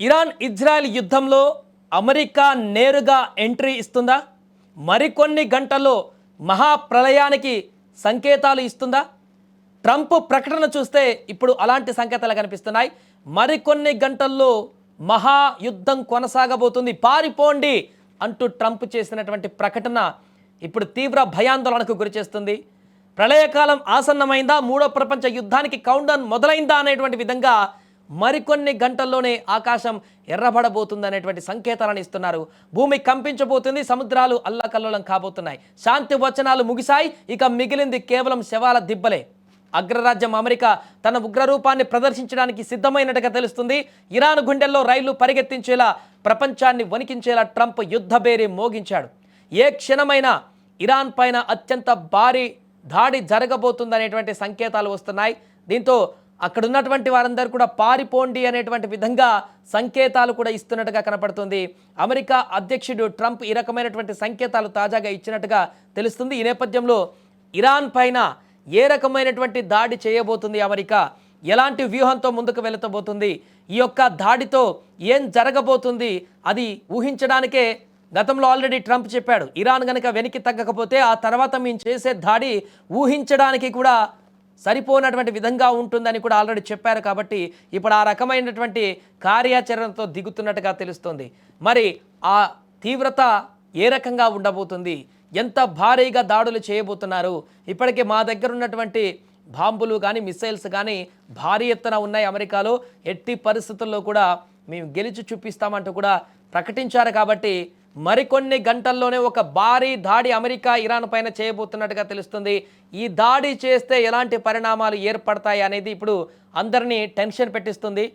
Iran Israel యుద్ధంలో America నేరుగా entry ఇస్తుందా? మరికొన్ని గంటల్లో మహాప్రళయానికి సంకేతాలు ఇస్తుందా? ట్రంప్ ప్రకటన చూస్తే ఇప్పుడు అలాంటి సంకేతాలు కనిపిస్తున్నాయి. మరికొన్ని గంటల్లో మహాయుద్ధం కొనసాగబోతుంది, పారిపోండి అంటూ ట్రంప్ చేసినటువంటి ప్రకటన ఇప్పుడు తీవ్ర భయాందోళనకు గురిచేస్తుంది. ప్రళయకాలం ఆసన్నమైందా, మూడో ప్రపంచ యుద్ధానికి కౌంట్డౌన్ మొదలైందా అనేటువంటి విధంగా మరికొన్ని గంటల్లోనే ఆకాశం ఎర్రబడబోతుంది అనేటువంటి సంకేతాలను ఇస్తున్నారు. భూమి కంపించబోతుంది, సముద్రాలు అల్లకల్లోలం కాబోతున్నాయి. శాంతి వచనాలు ముగిశాయి, ఇక మిగిలింది కేవలం శవాల దిబ్బలే. అగ్రరాజ్యం అమెరికా తన ఉగ్రరూపాన్ని ప్రదర్శించడానికి సిద్ధమైనట్టుగా తెలుస్తుంది. ఇరాన్ గుండెల్లో రైళ్లు పరిగెత్తించేలా, ప్రపంచాన్ని వణికించేలా ట్రంప్ యుద్ధబేరి మోగించాడు. ఏ క్షణమైనా ఇరాన్ పైన అత్యంత భారీ దాడి జరగబోతుందనేటువంటి సంకేతాలు వస్తున్నాయి. దీంతో అక్కడ ఉన్నటువంటి వారందరూ కూడా పారిపోండి అనేటువంటి విధంగా సంకేతాలు కూడా ఇస్తున్నట్టుగా కనపడుతుంది. అమెరికా అధ్యక్షుడు ట్రంప్ ఈ రకమైనటువంటి సంకేతాలు తాజాగా ఇచ్చినట్టుగా తెలుస్తుంది. ఈ నేపథ్యంలో ఇరాన్ పైన ఏ రకమైనటువంటి దాడి చేయబోతుంది అమెరికా, ఎలాంటి వ్యూహంతో ముందుకు వెళుతబోతుంది, ఈ యొక్క దాడితో ఏం జరగబోతుంది, అది ఊహించడానికే గతంలో ఆల్రెడీ ట్రంప్ చెప్పాడు. ఇరాన్ కనుక వెనక్కి తగ్గకపోతే ఆ తర్వాత మేము చేసే దాడి ఊహించడానికి కూడా సరిపోనటువంటి విధంగా ఉంటుందని కూడా ఆల్రెడీ చెప్పారు. కాబట్టి ఇప్పుడు ఆ రకమైనటువంటి కార్యాచరణతో దిగుతున్నట్టుగా తెలుస్తుంది. మరి ఆ తీవ్రత ఏ రకంగా ఉండబోతుంది, ఎంత భారీగా దాడులు చేయబోతున్నారు? ఇప్పటికే మా దగ్గర ఉన్నటువంటి బాంబులు కానీ మిసైల్స్ కానీ భారీ ఎత్తున ఉన్నాయి అమెరికాలో, ఎట్టి పరిస్థితుల్లో కూడా మేము గెలిచి చూపిస్తామంటూ కూడా ప్రకటించారు. కాబట్టి మరికొన్ని గంటల్లోనే ఒక భారీ దాడి అమెరికా ఇరాన్ పైన చేయబోతున్నట్టుగా తెలుస్తుంది. ఈ దాడి చేస్తే ఎలాంటి పరిణామాలు ఏర్పడతాయి అనేది ఇప్పుడు అందరినీ టెన్షన్ పెట్టిస్తుంది.